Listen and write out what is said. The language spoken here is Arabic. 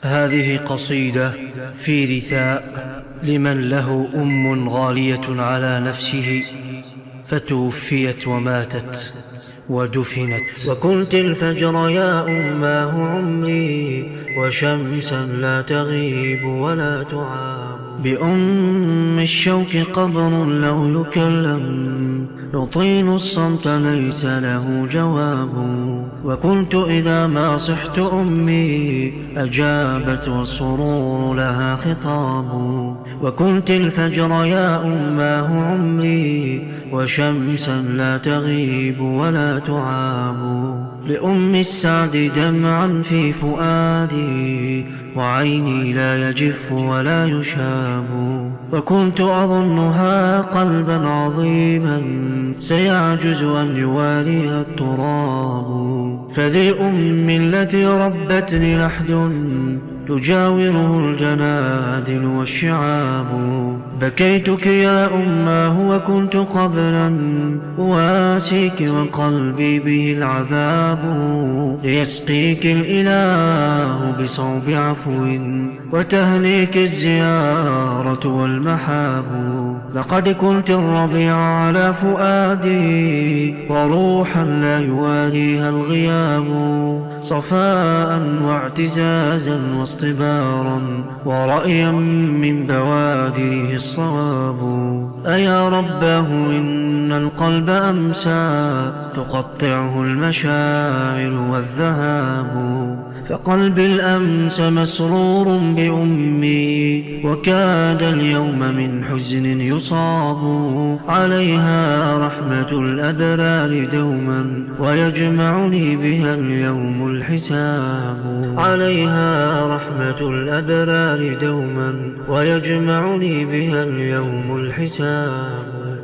هذه قصيدة في رثاء لمن له أم غالية على نفسه فتوفيت وماتت ودفنت. وكنت الفجر يا أماه عمري، وشمسا لا تغيب ولا تعاب. بأم الشوك قبر لو يكلم، يطيل الصمت ليس له جواب. وكنت إذا ما صحت أمي أجابت والسرور لها خطاب. وكنت الفجر يا أماه عمري، وشمسا لا تغيب ولا تعاب. لأم السعد دمعا في فؤادي، وعيني لا يجف ولا يشاب. وكنت أظنها قلبا عظيما سيعجز أن يواريها التراب. فذي أم التي ربتني لحد تجاوره الجنادل والشعاب. بكيتك يا أماه وكنت قبلا أواسيك وقلبي به العذاب. ليسقيك الإله بصوب عفو وتهنيك الزيارة والمحاب. لقد كنت الربيع على فؤادي، وروحا لا يواريها الغياب. صفاء واعتزازا واصطبارا، ورأيا من بوادره الصواب. أيا رباه إن القلب أمسى تقطعه المشاعر والذهاب. فقلبي الأمس مسرور بأمي، وكاد اليوم من حزن يصاب. عليها رحمة الأبرار دوما، ويجمعني بها اليوم الحساب. عليها رحمة الأبرار دوما، ويجمعني بها اليوم الحساب.